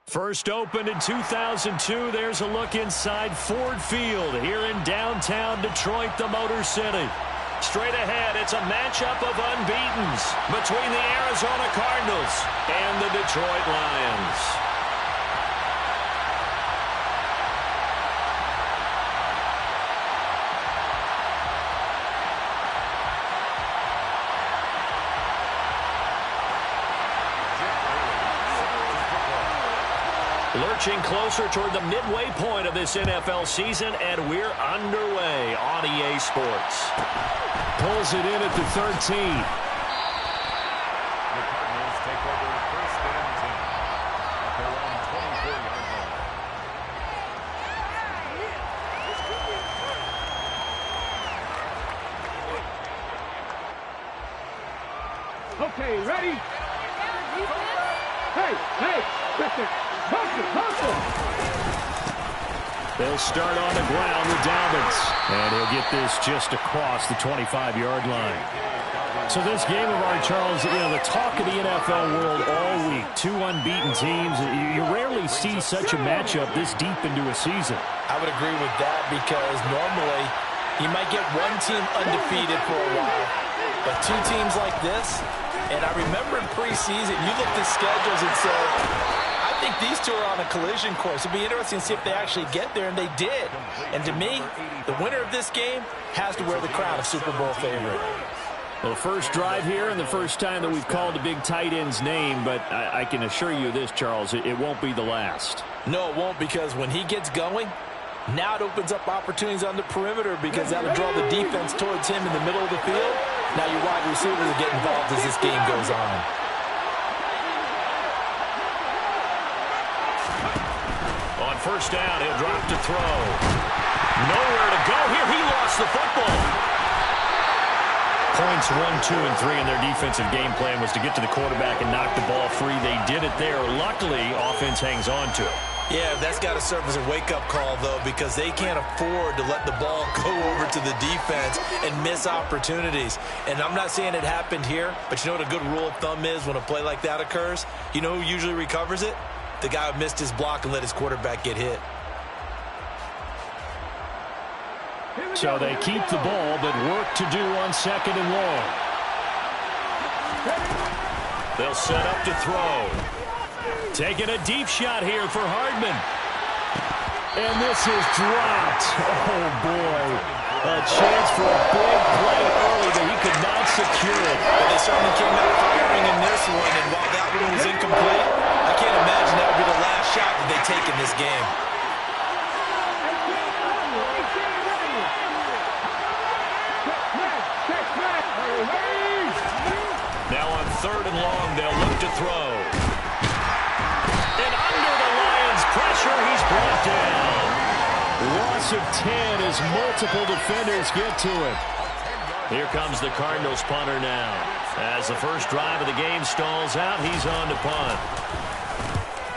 First opened in 2002, there's a look inside Ford Field here in downtown Detroit, the Motor City. Straight ahead, it's a matchup of unbeatens between the Arizona Cardinals and the Detroit Lions. Lurching closer toward the midway point of this NFL season, and we're underway on EA Sports. Pulls it in at the 13. The Cardinals take over first and 10 at their own 24-yard line. Okay, ready? Hey, listen. They'll start on the ground with Dobbins. And he'll get this just across the 25-yard line. So this game of ours, Charles, the talk of the NFL world all week. Two unbeaten teams. You rarely see such a matchup this deep into a season. I would agree with that because normally you might get one team undefeated for a while. But two teams like this, and I remember in preseason, you looked at schedules and said, I think these two are on a collision course. It'll be interesting to see if they actually get there, and they did. And to me, the winner of this game has to wear the crown of Super Bowl favorite. Well, the first drive here and the first time that we've called a big tight end's name, but I can assure you this, Charles, it won't be the last. No, it won't, because when he gets going, now it opens up opportunities on the perimeter because that'll draw the defense towards him in the middle of the field. Now your wide receivers will get involved as this game goes on. First down, he'll drop to throw. Nowhere to go here. He lost the football. Points 1, 2, and 3 in their defensive game plan was to get to the quarterback and knock the ball free. They did it there. Luckily, offense hangs on to it. Yeah, that's got to serve as a wake-up call, though, because they can't afford to let the ball go over to the defense and miss opportunities. And I'm not saying it happened here, but you know what a good rule of thumb is when a play like that occurs? You know who usually recovers it? The guy who missed his block and let his quarterback get hit. So they keep the ball, but work to do on second and long. They'll set up to throw. Taking a deep shot here for Hardman. And this is dropped. Oh, boy. A chance for a big play early, but he could not secure it. But they certainly came out firing in this one, and while that one was incomplete, I can't imagine that would be the last shot that they take in this game. Now on third and long, they'll look to throw. And under the Lions' pressure, he's brought down. Loss of 10 as multiple defenders get to it. Here comes the Cardinals punter now. As the first drive of the game stalls out, he's on to punt.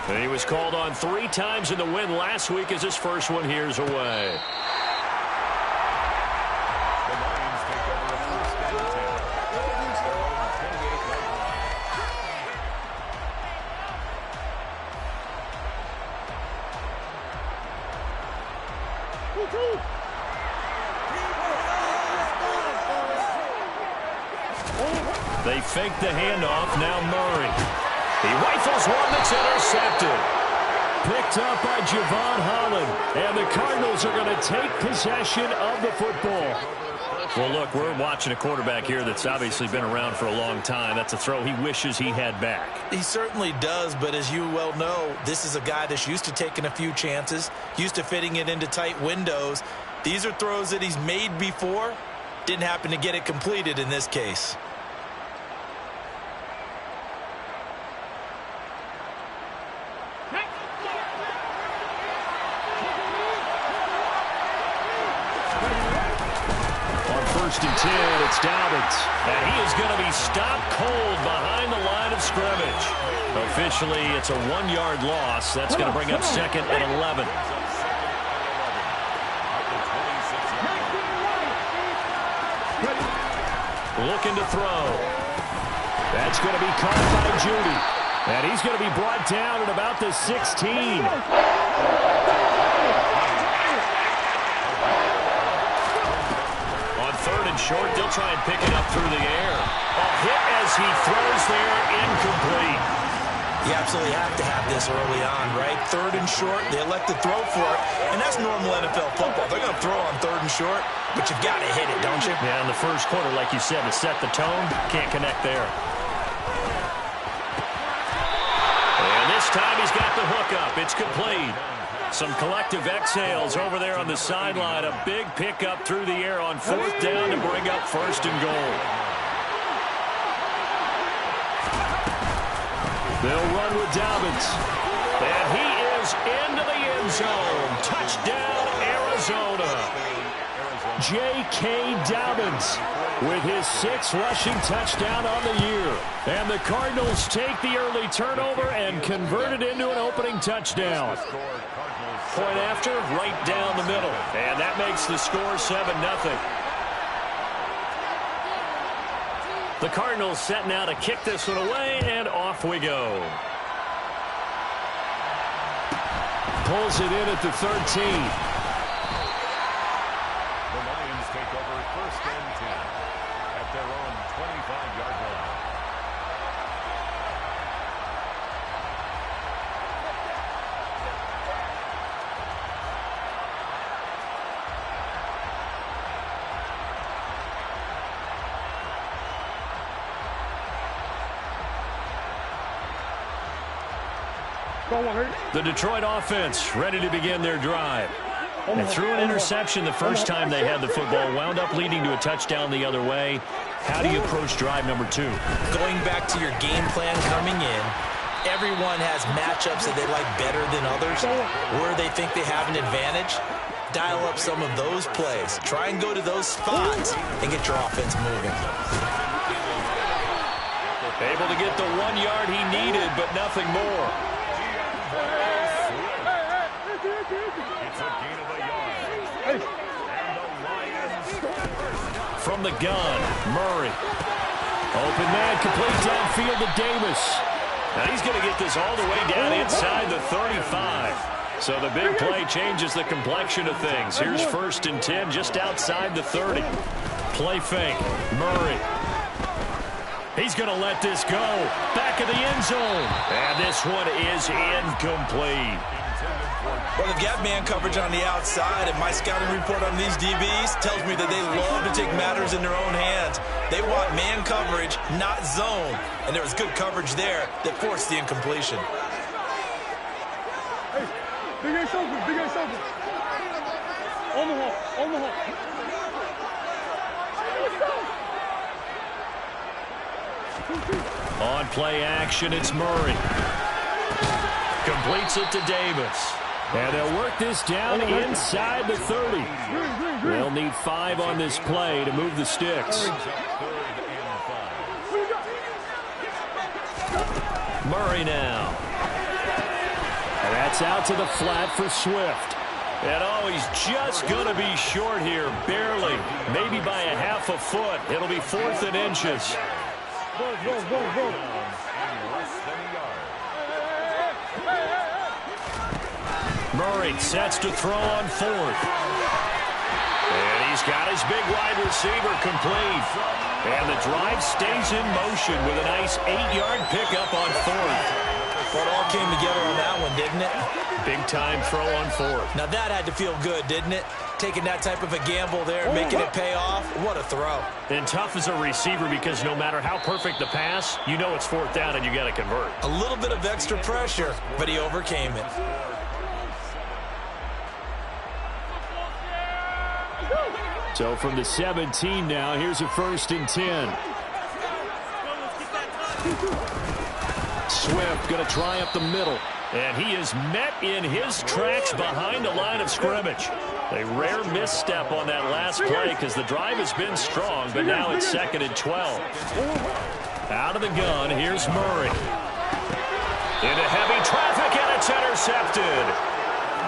And he was called on 3 times in the win last week as his first one here's away. The Lions take over first and 10 against their own 28-yard line. They fake the handoff. Now Murray. He rifles one that's intercepted. Picked up by Javon Holland. And the Cardinals are going to take possession of the football. Well, look, we're watching a quarterback here that's obviously been around for a long time. That's a throw he wishes he had back. He certainly does, but as you well know, this is a guy that's used to taking a few chances, used to fitting it into tight windows. These are throws that he's made before. Didn't happen to get it completed in this case. First and 10, it's Dobbins. And he is going to be stopped cold behind the line of scrimmage. Officially, it's a 1-yard loss. That's going to bring up second and 11. Looking to throw. That's going to be caught by Judy. And he's going to be brought down at about the 16. On 3rd and short, they'll try and pick it up through the air. A hit as he throws there, incomplete. You absolutely have to have this early on, right? 3rd and short, they elect to throw for it, and that's normal NFL football. They're going to throw on 3rd and short, but you've got to hit it, don't you? Yeah, in the first quarter, like you said, to set the tone, can't connect there. And this time he's got the hook up. It's complete. Some collective exhales over there on the sideline. A big pickup through the air on 4th down to bring up 1st and goal. They'll run with Dobbins. And he is into the end zone. Touchdown, Arizona. J.K. Dobbins with his 6th rushing touchdown on the year. And the Cardinals take the early turnover and convert it into an opening touchdown. Point after, right down the middle. And that makes the score 7-0. The Cardinals set now to kick this one away, and off we go. Pulls it in at the 13. The Lions take over 1st and 10 at their own 25-yard line. The Detroit offense ready to begin their drive. And threw an interception the first time they had the football, wound up leading to a touchdown the other way. How do you approach drive number 2? Going back to your game plan coming in, everyone has matchups that they like better than others, where they think they have an advantage. Dial up some of those plays. Try and go to those spots and get your offense moving. Able to get the 1 yard he needed, but nothing more. It's a gain of a yard. And the Lions from the gun, Murray. Open man, complete downfield to Davis. Now he's going to get this all the way down inside the 35. So the big play changes the complexion of things. Here's 1st and 10 just outside the 30. Play fake, Murray. He's going to let this go. Back of the end zone. And this one is incomplete. Well, they've got man coverage on the outside, and my scouting report on these DBs tells me that they love to take matters in their own hands. They want man coverage, not zone. And there was good coverage there that forced the incompletion. Hey, big ass open, big ass open. On the hole, on the hole. On play action, it's Murray. Completes it to Davis. And they'll work this down inside the 30. They'll need 5 on this play to move the sticks. Murray now. And that's out to the flat for Swift. And oh, he's just going to be short here, barely. Maybe by a half a foot. It'll be 4th and inches. Go. Murray sets to throw on 4th. And he's got his big wide receiver complete. And the drive stays in motion with a nice 8-yard pickup on 4th. Well, it all came together on that one, didn't it? Big time throw on 4th. Now that had to feel good, didn't it? Taking that type of a gamble there, making it pay off. What a throw. And tough as a receiver because no matter how perfect the pass, you know it's 4th down and you got to convert. A little bit of extra pressure, but he overcame it. So from the 17 now, here's a 1st and 10. Swift going to try up the middle. And he is met in his tracks behind the line of scrimmage. A rare misstep on that last play because the drive has been strong, but now it's 2nd and 12. Out of the gun, here's Murray. Into heavy traffic, and it's intercepted.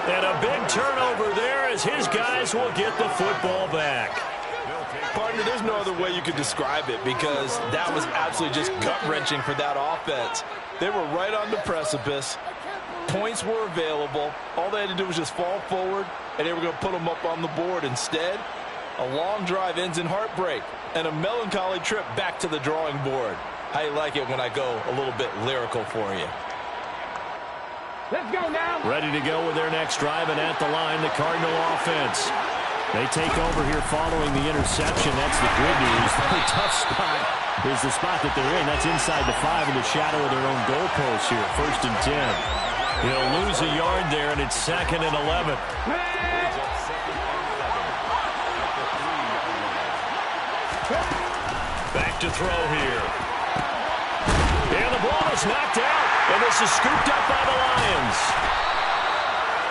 And a big turnover there as his guys will get the football back. Partner, there's no other way you could describe it because that was absolutely just gut-wrenching for that offense. They were right on the precipice. Points were available. All they had to do was just fall forward, and they were going to put them up on the board. Instead, a long drive ends in heartbreak and a melancholy trip back to the drawing board. How you like it when I go a little bit lyrical for you? Let's go now. Ready to go with their next drive, and at the line, the Cardinal offense. They take over here following the interception. That's the good news. Their tough spot is the spot that they're in. That's inside the 5 in the shadow of their own goalpost here. 1st and 10. He'll lose a yard there, and it's 2nd and 11. Back to throw here. And the ball is knocked out, and this is scooped up by the Lions.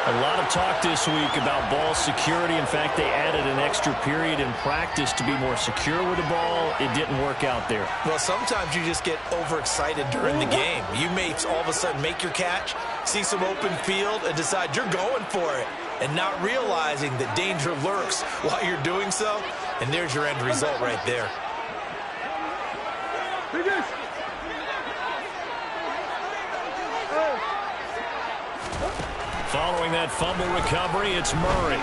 A lot of talk this week about ball security. In fact, they added an extra period in practice to be more secure with the ball. It didn't work out there. Well, sometimes you just get overexcited during the game. You may all of a sudden make your catch, see some open field, and decide you're going for it, and not realizing that danger lurks while you're doing so. And there's your end result right there. Following that fumble recovery, it's Murray.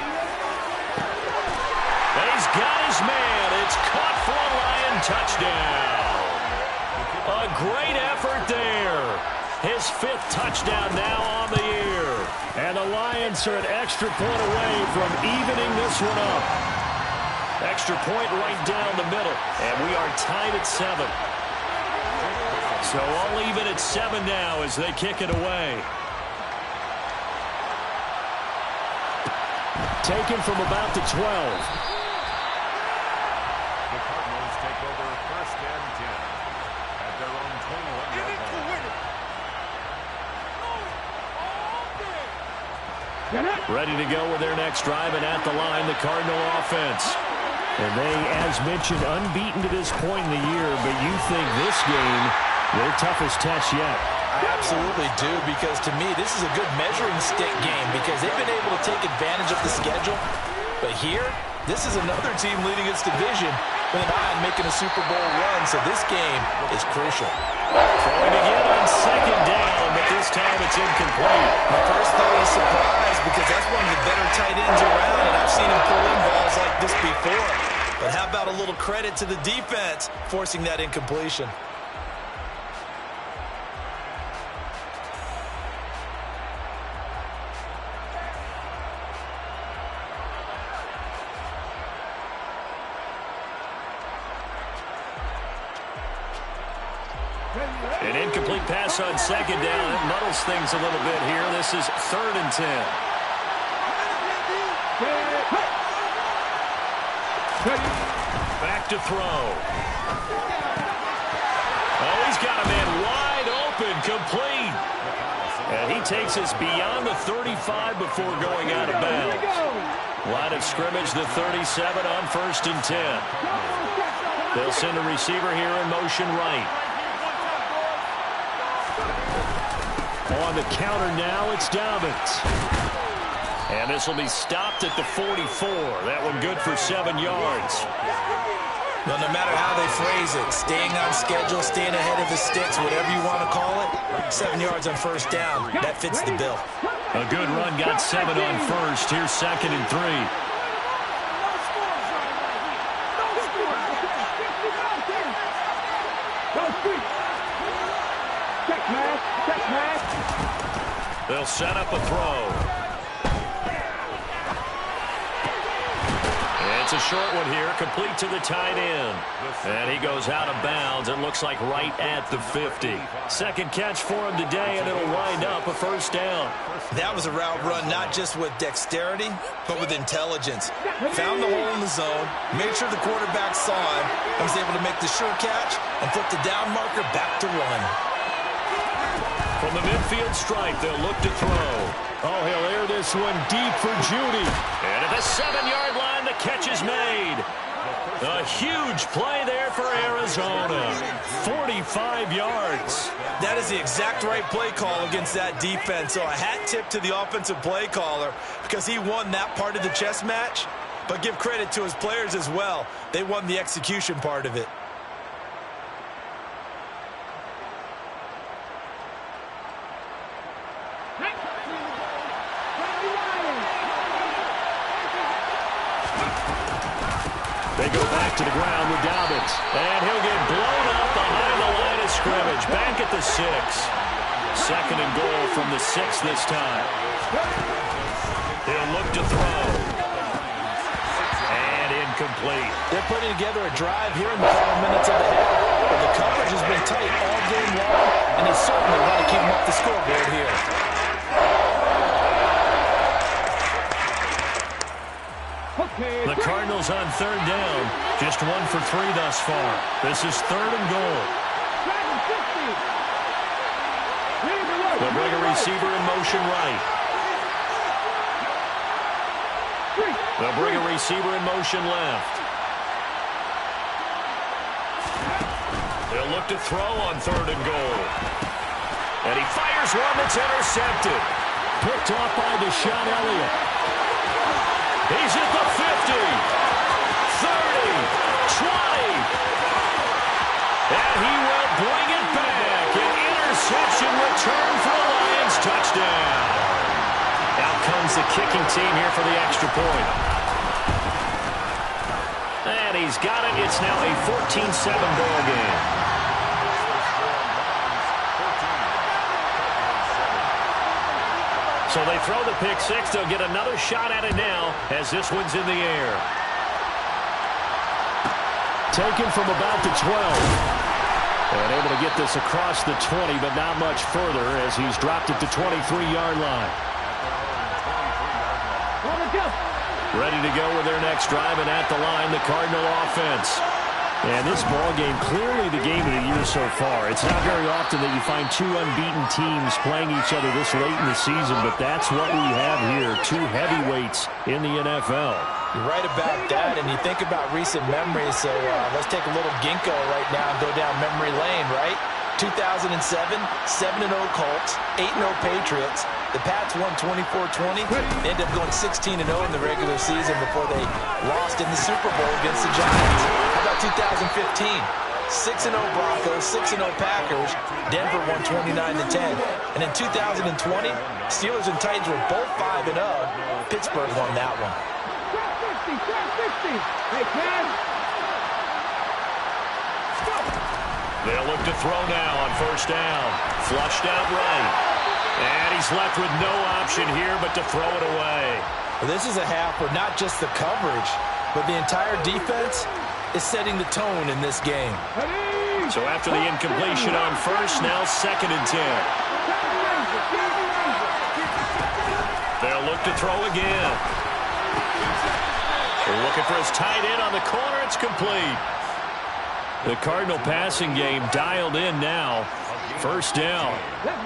He's got his man. It's caught for a Lion touchdown. A great effort there. His 5th touchdown now on the year. And the Lions are an extra point away from evening this one up. Extra point right down the middle. And we are tied at 7. So all even at 7 now as they kick it away. Taken from about the 12. The Cardinals take over 1st and 10 at their own 21-yard line. Ready to go with their next drive, and at the line, the Cardinal offense. And they, as mentioned, unbeaten to this point in the year, but you think this game, their toughest test yet. I absolutely do, because to me, this is a good measuring stick game because they've been able to take advantage of the schedule. But here, this is another team leading its division with an eye on making a Super Bowl run, so this game is crucial. Throwing again on 2nd down, but this time it's incomplete. My first thought is surprise because that's one of the better tight ends around, and I've seen him pull in balls like this before. But how about a little credit to the defense forcing that incompletion? An incomplete pass on 2nd down. It muddles things a little bit here. This is 3rd and 10. Back to throw. Oh, he's got a man wide open, complete. And he takes us beyond the 35 before going out of bounds. Line of scrimmage, the 37 on 1st and 10. They'll send a receiver here in motion right. On the counter now, it's Dobbins. And this will be stopped at the 44. That one good for 7 yards. Well, no matter how they phrase it, staying on schedule, staying ahead of the sticks, whatever you want to call it, 7 yards on 1st down, that fits the bill. A good run, got 7 on 1st. Here's 2nd and 3. They'll set up a throw. It's a short one here, complete to the tight end. And he goes out of bounds. It looks like right at the 50. 2nd catch for him today, and it'll wind up a 1st down. That was a route run not just with dexterity, but with intelligence. Found the hole in the zone, made sure the quarterback saw him, and was able to make the sure catch and flip the down marker back to 1. From the midfield stripe, they'll look to throw. Oh, he'll air this one deep for Judy. And at the 7-yard line, the catch is made. A huge play there for Arizona. 45 yards. That is the exact right play call against that defense. So a hat tip to the offensive play caller because he won that part of the chess match. but give credit to his players as well. They won the execution part of it. They go back to the ground with Dobbins. And he'll get blown up behind the line of scrimmage. Back at the 6. 2nd and goal from the 6 this time. He'll look to throw. And incomplete. They're putting together a drive here in the final minutes of the half. But the coverage has been tight all game long, and they certainly want to keep them off the scoreboard here. The Cardinals on 3rd down. Just 1 for 3 thus far. This is 3rd and goal. They'll bring a receiver in motion right. They'll bring a receiver in motion left. They'll look to throw on 3rd and goal. And he fires one that's intercepted. Picked off by Deshaun Elliott. He's at the 50, 30, 20. And he will bring it back. An interception return for the Lions. Touchdown. Out comes the kicking team here for the extra point. And he's got it. It's now a 14-7 ball game. So they throw the pick 6. They'll get another shot at it now as this one's in the air. Taken from about the 12. And able to get this across the 20, but not much further as he's dropped at the 23-yard line. Ready to go with their next drive, and at the line, the Cardinal offense. And this ball game, clearly the game of the year so far. It's not very often that you find 2 unbeaten teams playing each other this late in the season, but that's what we have here, 2 heavyweights in the NFL. You're right about that, and you think about recent memories, so let's take a little ginkgo right now and go down memory lane, right? 2007, 7-0 Colts, 8-0 Patriots. The Pats won 24-20. They ended up going 16-0 in the regular season before they lost in the Super Bowl against the Giants. How about 2015? 6-0 Broncos, 6-0 Packers. Denver won 29-10. And in 2020, Steelers and Titans were both 5-0. Pittsburgh won that one. They'll look to throw now on 1st down. Flushed out right. And he's left with no option here but to throw it away. Well, this is a half where not just the coverage, but the entire defense is setting the tone in this game. So after the incompletion on 1st, now 2nd and 10. They'll look to throw again. They're looking for his tight end on the corner. It's complete. The Cardinal passing game dialed in now. 1st down.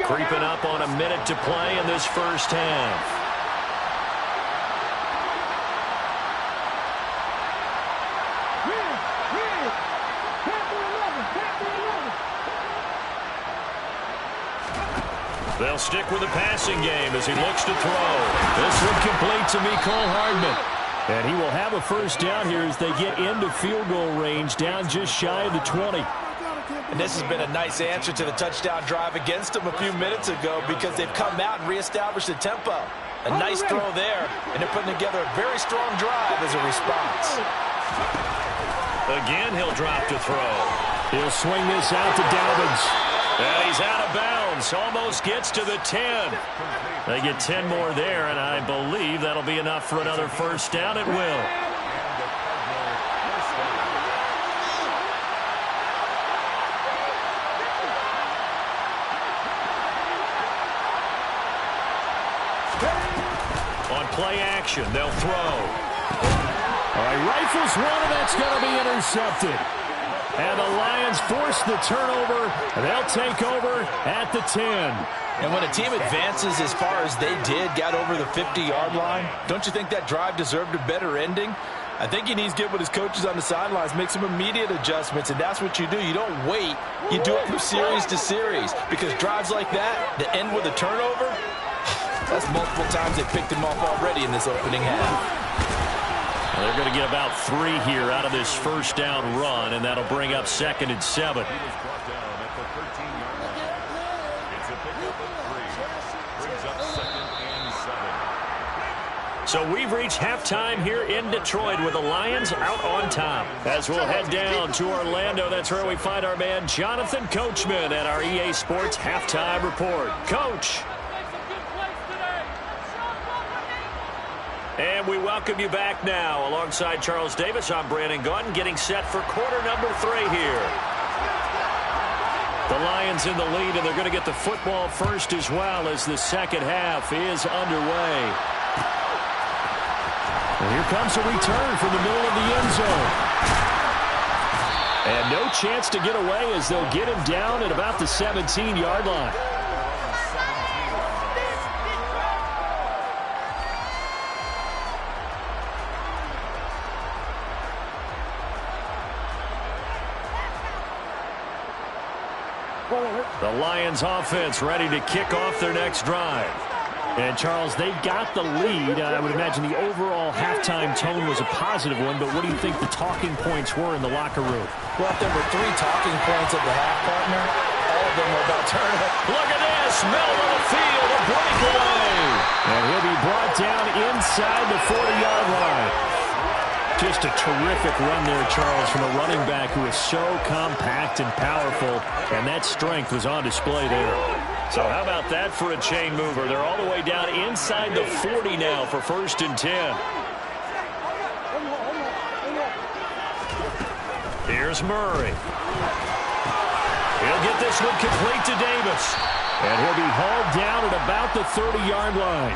Creeping up on a minute to play in this first half. They'll stick with the passing game as he looks to throw. This one complete to Mecole Hardman. And he will have a 1st down here as they get into field goal range, down just shy of the 20. And this has been a nice answer to the touchdown drive against them a few minutes ago because they've come out and reestablished the tempo. A nice throw there, and they're putting together a very strong drive as a response. Again, he'll drop to throw. He'll swing this out to Dobbins. And he's out of bounds. Almost gets to the 10. They get 10 more there, and I believe that'll be enough for another 1st down. It will. On play action, they'll throw. All right, rifles one, and that's going to be intercepted. And the Lions force the turnover. They'll take over at the 10. And when a team advances as far as they did, got over the 50-yard line, don't you think that drive deserved a better ending? I think he needs to get with his coaches on the sidelines, make some immediate adjustments, and that's what you do. You don't wait. You do it from series to series because drives like that end with a turnover, that's multiple times they picked him off already in this opening half. Well, they're going to get about 3 here out of this first down run, and that'll bring up 2nd and 7. He was brought down at the 13-yard line. It's a pickup of 3. Brings up 2nd and 7. So we've reached halftime here in Detroit with the Lions out on top. As we'll head down to Orlando, that's where we find our man Jonathan Coachman at our EA Sports Halftime Report. Coach. And we welcome you back now. Alongside Charles Davis, I'm Brandon Gunn, getting set for quarter number 3 here. The Lions in the lead, and they're going to get the football first as well as the second half is underway. And here comes a return from the middle of the end zone. And no chance to get away as they'll get him down at about the 17-yard line. The Lions offense ready to kick off their next drive. And, Charles, they got the lead. I would imagine the overall halftime tone was a positive one, but what do you think the talking points were in the locker room? Well, if there were 3 talking points at the half, partner, all of them were about turnover. Look at this. Middle of the field, a breakaway. And he'll be brought down inside the 40-yard line. Just a terrific run there, Charles, from a running back who is so compact and powerful, and that strength was on display there. So how about that for a chain mover? They're all the way down inside the 40 now for 1st and 10. Here's Murray. He'll get this one complete to Davis. And he'll be hauled down at about the 30-yard line.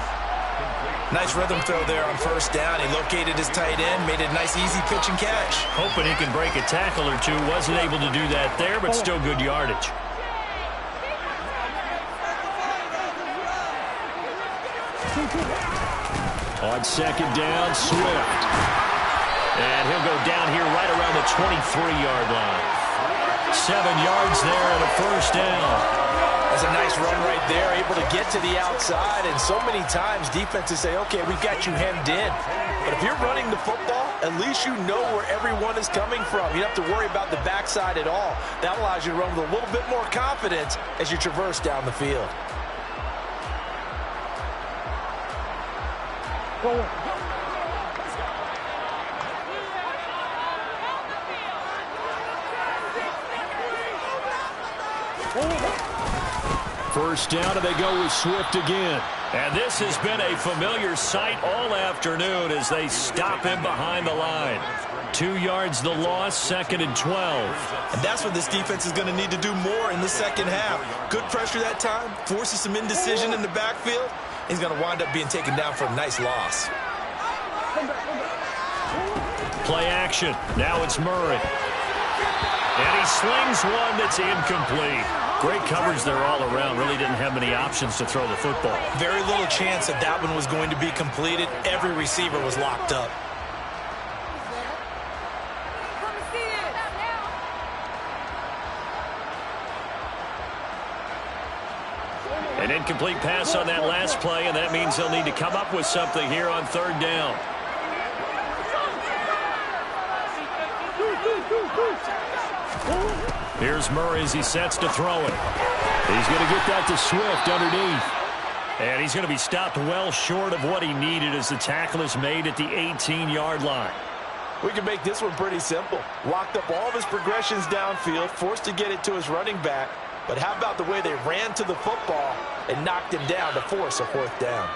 Nice rhythm throw there on 1st down. He located his tight end, made it a nice, easy pitch and catch. Hoping he can break a tackle or two. Wasn't able to do that there, but still good yardage. On 2nd down, Swift. And he'll go down here right around the 23-yard line. 7 yards there and a 1st down. That's a nice run right there, able to get to the outside. And so many times defenses say, okay, we've got you hemmed in. But if you're running the football, at least you know where everyone is coming from. You don't have to worry about the backside at all. That allows you to run with a little bit more confidence as you traverse down the field. First down, and they go with Swift again. And this has been a familiar sight all afternoon as they stop him behind the line. 2 yards the loss, 2nd and 12. And that's what this defense is going to need to do more in the second half. Good pressure that time, forces some indecision in the backfield. He's going to wind up being taken down for a nice loss. Play action. Now it's Murray. And he slings one that's incomplete. Great coverage there all around. Really didn't have many options to throw the football. Very little chance that that one was going to be completed. Every receiver was locked up. An incomplete pass on that last play, and that means they'll need to come up with something here on 3rd down. Here's Murray as he sets to throw it. He's going to get that to Swift underneath. And he's going to be stopped well short of what he needed as the tackle is made at the 18-yard line. We can make this one pretty simple. Locked up all of his progressions downfield, forced to get it to his running back. But how about the way they ran to the football and knocked him down to force a 4th down?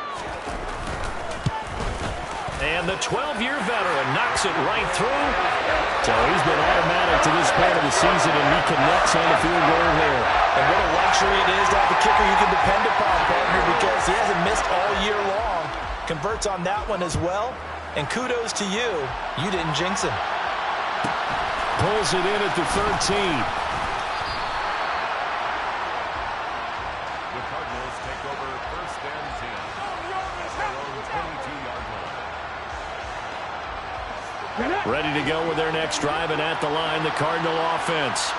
And the 12-year veteran knocks it right through. So he's been automatic to this point of the season, and he connects on the field goal here. And what a luxury it is to have a kicker you can depend upon, partner, because he hasn't missed all year long. Converts on that one as well. And kudos to you. You didn't jinx him. Pulls it in at the 13. The Cardinals take over 1st and 10 at their own 22-yard line. Ready to go with their next drive, and at the line, the Cardinal offense.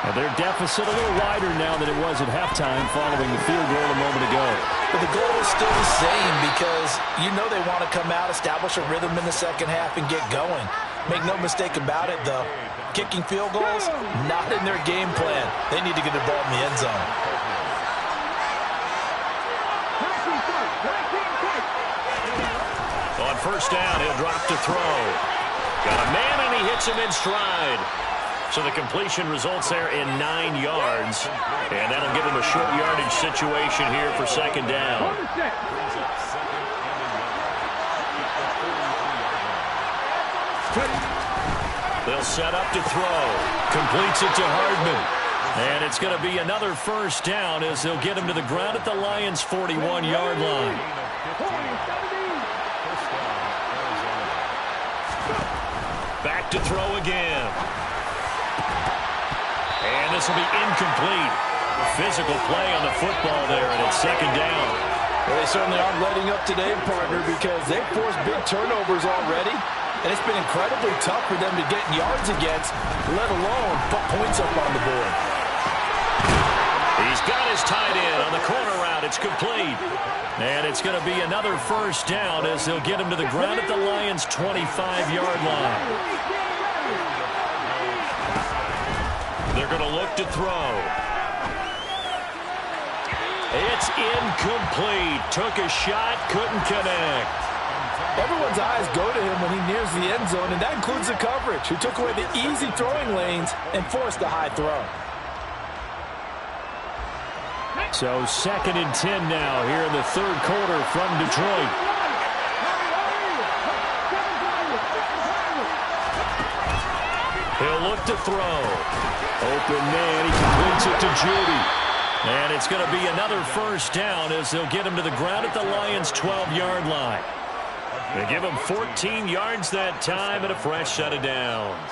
And their deficit a little wider now than it was at halftime following the field goal a moment ago. But the goal is still the same because you know they want to come out, establish a rhythm in the second half, and get going. Make no mistake about it, though. Kicking field goals, not in their game plan. They need to get the ball in the end zone. On first down, he'll drop to throw. Got a man, and he hits him in stride. So the completion results there in 9 yards. And that'll give him a short yardage situation here for second down. They'll set up to throw. Completes it to Hardman. And it's going to be another first down as they'll get him to the ground at the Lions' 41-yard line. Back to throw again. And this will be incomplete. Physical play on the football there, and it's second down. Well, they certainly aren't letting up today, partner, because they've forced big turnovers already. And it's been incredibly tough for them to get yards against, let alone put points up on the board. He's got his tight end on the corner route. It's complete. And it's going to be another first down as they'll get him to the ground at the Lions' 25-yard line. They're going to look to throw. It's incomplete. Took a shot, couldn't connect. Everyone's eyes go to him when he nears the end zone, and that includes the coverage, who took away the easy throwing lanes and forced a high throw. So second and 10 now here in the third quarter from Detroit. He'll look to throw. Open man, he completes it to Judy. And it's going to be another first down as they'll get him to the ground at the Lions' 12-yard line. They give him 14 yards that time and a fresh set of downs.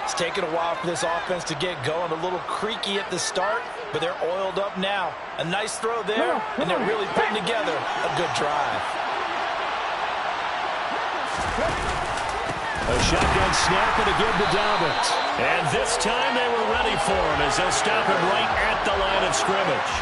It's taken a while for this offense to get going. A little creaky at the start, but they're oiled up now. A nice throw there, and they're really putting together a good drive. A shotgun snap and again to Dobbins. And this time they were ready for him as they'll stop him right at the line of scrimmage.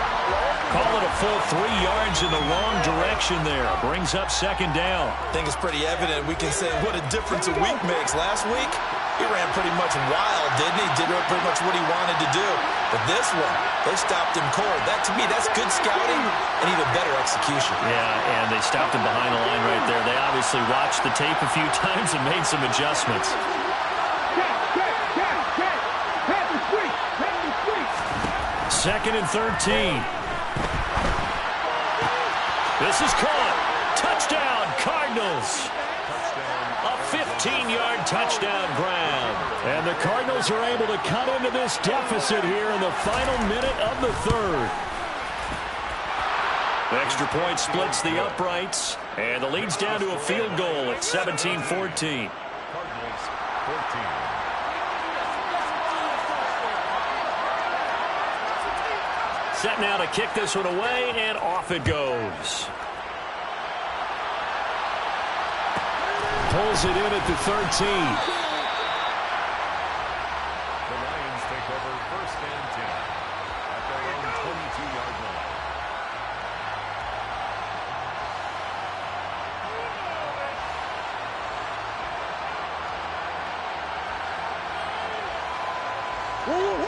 Call it a full 3 yards in the wrong direction there. Brings up second down. I think it's pretty evident. We can say what a difference a week makes. Last week, he ran pretty much wild, didn't he? Did pretty much what he wanted to do. But this one, they stopped him cold. That, to me, that's good scouting and even better execution. Yeah, and they stopped him behind the line right there. They obviously watched the tape a few times and made some adjustments. Second and 13. This is caught. Touchdown, Cardinals. A 15-yard touchdown grab. And the Cardinals are able to cut into this deficit here in the final minute of the third. The extra point splits the uprights, and the lead's down to a field goal at 17-14. Cardinals 14. Set now to kick this one away, and off it goes. Pulls it in at the 13. The Lions take over first and 10 at their own 22-yard line.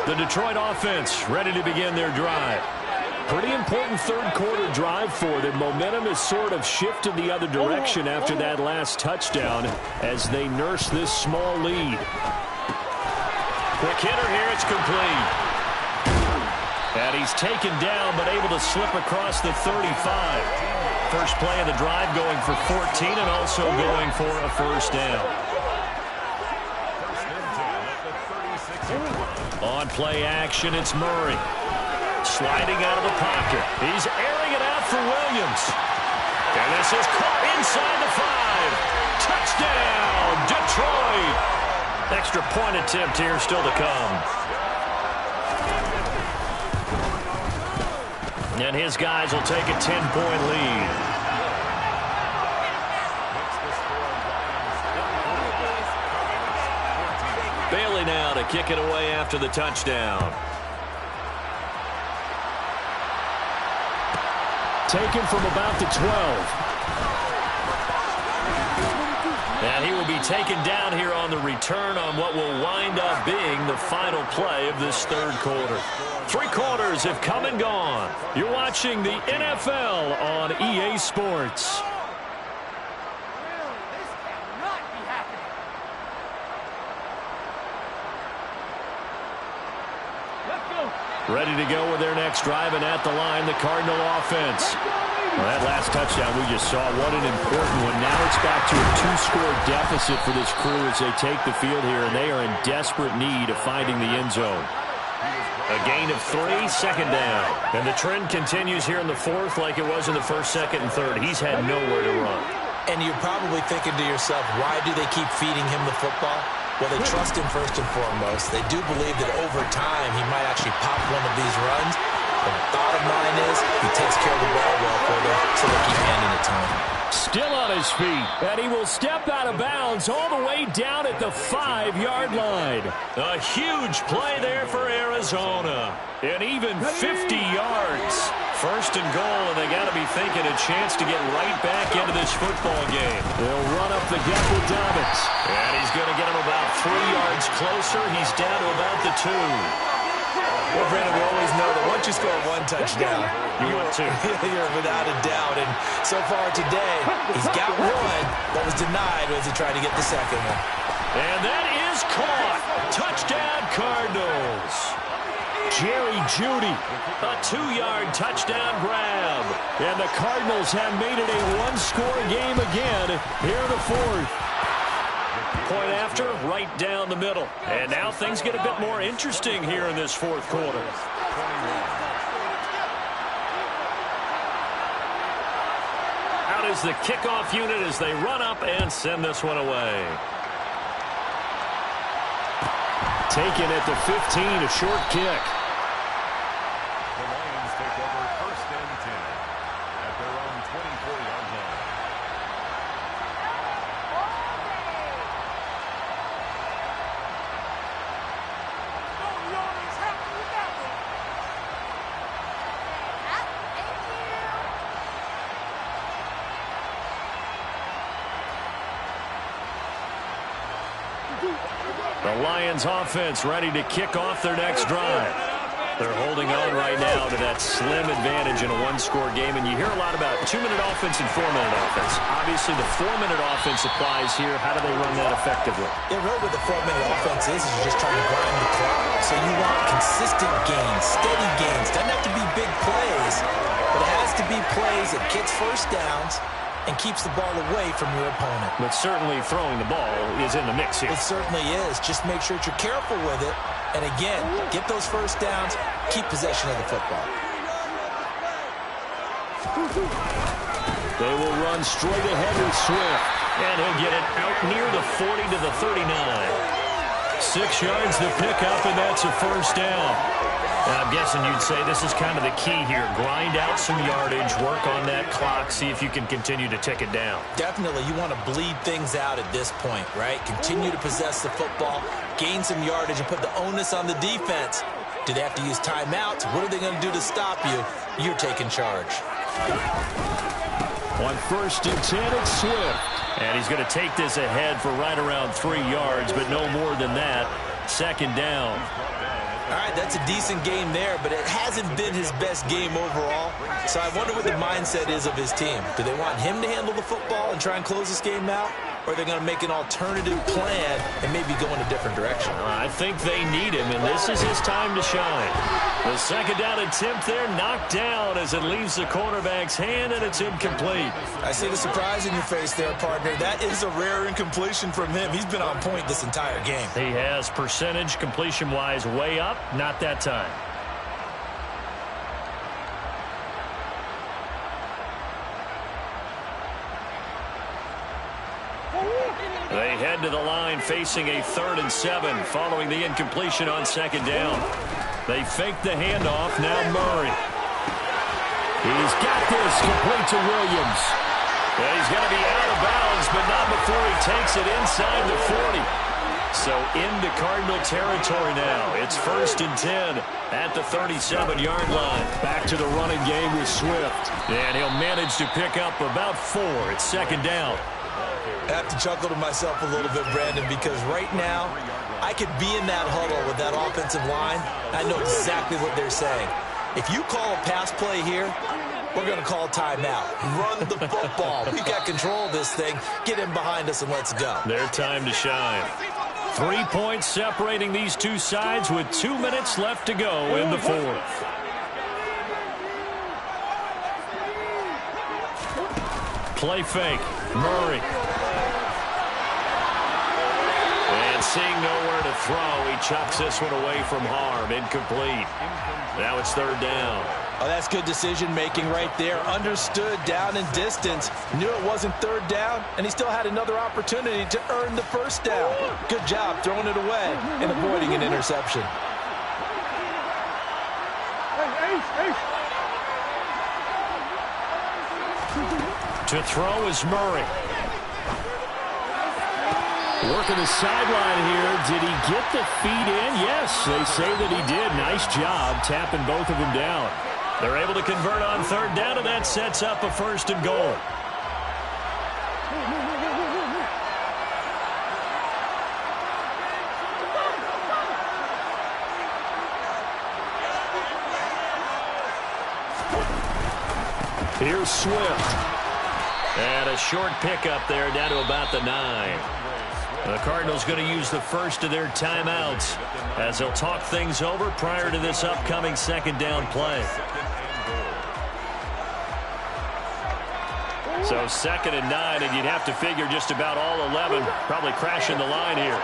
The Detroit offense ready to begin their drive. Pretty important third quarter drive for them. Momentum has sort of shifted the other direction after that last touchdown as they nurse this small lead. Quick hitter here, it's complete. And he's taken down but able to slip across the 35. First play of the drive going for 14 and also going for a first down. First and 10 at the 36-yard line. On play action, it's Murray. Sliding out of the pocket. He's airing it out for Williams. And this is caught inside the 5. Touchdown, Detroit. Extra point attempt here still to come. And his guys will take a 10-point lead. Makes the score Lions 14. Bailey now to kick it away after the touchdown. Taken from about the 12. And he will be taken down here on the return on what will wind up being the final play of this third quarter. 3 quarters have come and gone. You're watching the NFL on EA Sports. Ready to go with their next drive, and at the line, the Cardinal offense. Well, that last touchdown we just saw, what an important one. Now it's back to a 2-score deficit for this crew as they take the field here, and they are in desperate need of finding the end zone. A gain of 3, second down. And the trend continues here in the fourth like it was in the first, second, and third. He's had nowhere to run. And you're probably thinking to yourself, why do they keep feeding him the football? Well, they trust him first and foremost. They do believe that over time he might actually pop one of these runs. The bottom line is he takes care of the ball well for them, so they keep handing it to him. Still on his feet, and he will step out of bounds all the way down at the 5-yard line. A huge play there for Arizona. And even 50 yards. First and goal, and they got to be thinking a chance to get right back into this football game. They'll run up the gut with Dobbins. And he's going to get him about 3 yards closer. He's down to about the 2. Well, Brandon, we always know that once you score 1 touchdown, you're without a doubt. And so far today, he's got 1 that was denied as he tried to get the second one. And that is caught. Touchdown, Cardinals. Jerry Jeudy. A 2-yard touchdown grab. And the Cardinals have made it a 1-score game again here in the fourth. Point after, right down the middle. And now things get a bit more interesting here in this fourth quarter. Out is the kickoff unit as they run up and send this one away. Taken at the 15, a short kick. The Lions take over first and 10 at their own 24-yard line. The Lions offense ready to kick off their next drive. They're holding on right now to that slim advantage in a 1-score game, and you hear a lot about 2-minute offense and 4-minute offense. Obviously, the 4-minute offense applies here. How do they run that effectively? Yeah, really what the 4-minute offense is you're just trying to grind the clock. So you want consistent gains, steady gains. Doesn't have to be big plays, but it has to be plays that gets first downs and keeps the ball away from your opponent. But certainly throwing the ball is in the mix here. It certainly is. Just make sure that you're careful with it. And again, get those first downs, keep possession of the football. They will run straight ahead with Swift. And he'll get it out near the 40 to the 39. 6 yards to pick up, and that's a first down. And I'm guessing you'd say this is kind of the key here. Grind out some yardage, work on that clock, see if you can continue to tick it down. Definitely, you want to bleed things out at this point, right? Continue to possess the football, gain some yardage, and put the onus on the defense. Do they have to use timeouts? What are they going to do to stop you? You're taking charge. On first and 10, it's Swift. And he's going to take this ahead for right around 3 yards, but no more than that. Second down. All right, that's a decent game there, but it hasn't been his best game overall. So I wonder what the mindset is of his team. Do they want him to handle the football and try and close this game out? Or are they going to make an alternative plan and maybe go in a different direction? I think they need him, and this is his time to shine. The second down attempt there knocked down as it leaves the cornerback's hand, and it's incomplete. I see the surprise in your face there, partner. That is a rare incompletion from him. He's been on point this entire game. He has percentage completion-wise way up, not that time. They head to the line facing a 3rd and 7 following the incompletion on second down. They fake the handoff. Now Murray. He's got this complete to Williams. And he's going to be out of bounds, but not before he takes it inside the 40. So into Cardinal territory now. It's 1st and 10 at the 37-yard line. Back to the running game with Swift. And he'll manage to pick up about 4. It's 2nd down. I have to chuckle to myself a little bit, Brandon, because right now I could be in that huddle with that offensive line. I know exactly what they're saying. If you call a pass play here, we're going to call timeout. Run the football. We've got control of this thing. Get in behind us and let's go. Their time to shine. 3 points separating these two sides with 2 minutes left to go in the 4th. Play fake. Murray. And seeing nowhere to throw, he chucks this one away from harm. Incomplete. Now it's 3rd down. Oh, that's good decision-making right there. Understood down and distance. Knew it wasn't 3rd down, and he still had another opportunity to earn the 1st down. Good job throwing it away and avoiding an interception. To throw is Murray. Working the sideline here. Did he get the feet in? Yes, they say that he did. Nice job tapping both of them down. They're able to convert on 3rd down, and that sets up a 1st and goal. Here's Swift. And a short pickup there down to about the 9. The Cardinals going to use the first of their timeouts as they'll talk things over prior to this upcoming 2nd down play. So 2nd and 9, and you'd have to figure just about all 11 probably crashing the line here.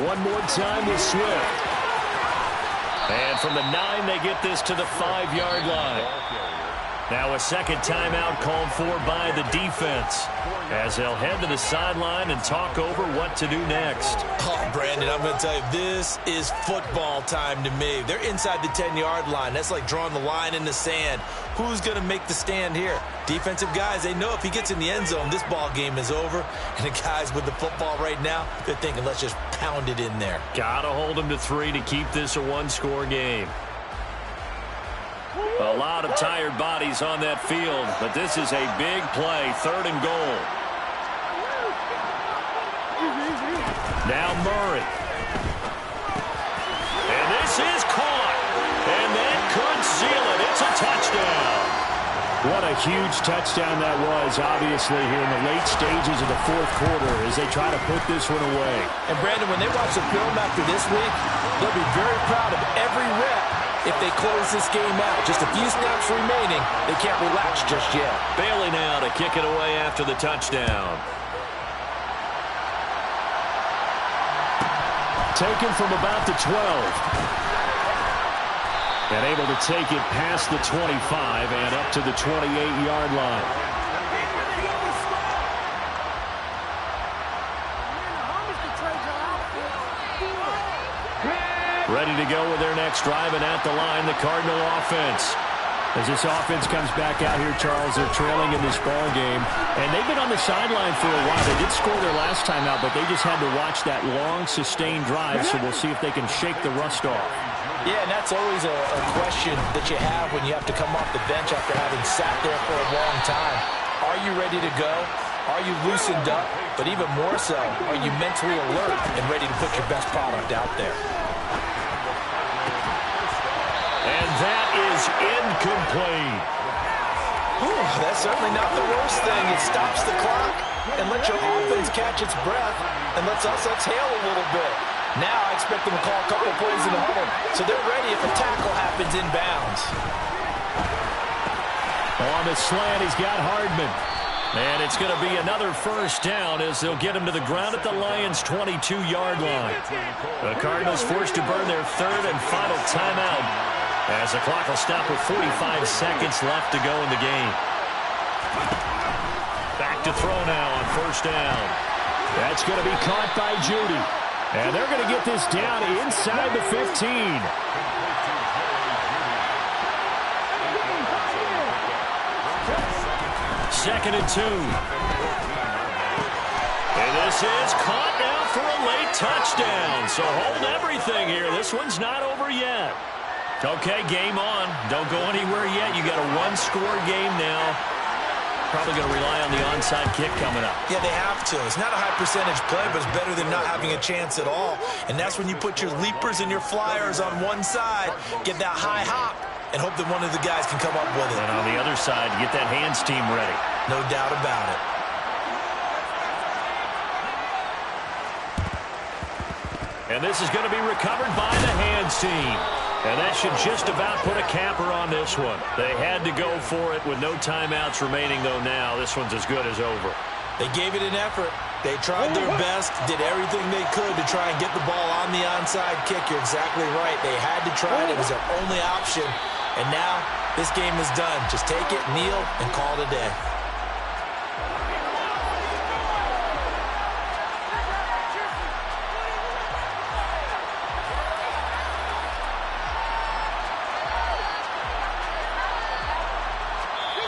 One more time with Swift. And from the 9, they get this to the 5-yard line. Now a 2nd timeout called for by the defense as they'll head to the sideline and talk over what to do next. Oh, Brandon, I'm going to tell you, this is football time to me. They're inside the 10-yard line. That's like drawing the line in the sand. Who's going to make the stand here? Defensive guys, they know if he gets in the end zone, this ball game is over. And the guys with the football right now, they're thinking, let's just pound it in there. Got to hold them to 3 to keep this a 1-score game. A lot of tired bodies on that field, but this is a big play, 3rd and goal. Now Murray. And this is caught. And that could seal it. It's a touchdown. What a huge touchdown that was, obviously, here in the late stages of the 4th quarter as they try to put this one away. And, Brandon, when they watch the film after this week, they'll be very proud of every rep. If they close this game out, just a few snaps remaining, they can't relax just yet. Bailey now to kick it away after the touchdown. Taken from about the 12. And able to take it past the 25 and up to the 28-yard line. Ready to go with their next drive, and at the line, the Cardinal offense. As this offense comes back out here, Charles, they're trailing in this ball game. And they've been on the sideline for a while. They did score their last time out, but they just had to watch that long, sustained drive, so we'll see if they can shake the rust off. Yeah, and that's always a question that you have when you have to come off the bench after having sat there for a long time. Are you ready to go? Are you loosened up? But even more so, are you mentally alert and ready to put your best product out there? And that is incomplete. Whew, that's certainly not the worst thing. It stops the clock and lets your offense catch its breath and lets us exhale a little bit. Now I expect them to call a couple plays in the huddle, so they're ready if a tackle happens inbounds. On the slant, he's got Hardman. And it's going to be another 1st down as they'll get him to the ground at the Lions' 22-yard line. The Cardinals forced to burn their 3rd and final timeout as the clock will stop with 45 seconds left to go in the game. Back to throw now on 1st down. That's going to be caught by Judy. And they're going to get this down inside the 15. 2nd and 2. And This is caught now for a late touchdown. So hold everything here. This one's not over yet. Okay, game on. Don't go anywhere yet. You got a one-score game now. Probably going to rely on the onside kick coming up. Yeah, they have to. It's not a high-percentage play, but it's better than not having a chance at all. And that's when you put your leapers and your flyers on one side, get that high hop, and hope that one of the guys can come up with it. And on the other side, get that hands team ready. No doubt about it. And this is going to be recovered by the hands team. And that should just about put a capper on this one. They had to go for it with no timeouts remaining, though now. This one's as good as over. They gave it an effort. They tried their best, did everything they could to try and get the ball on the onside kick. You're exactly right. They had to try it. It was their only option. And now this game is done. Just take it, kneel, and call it a day.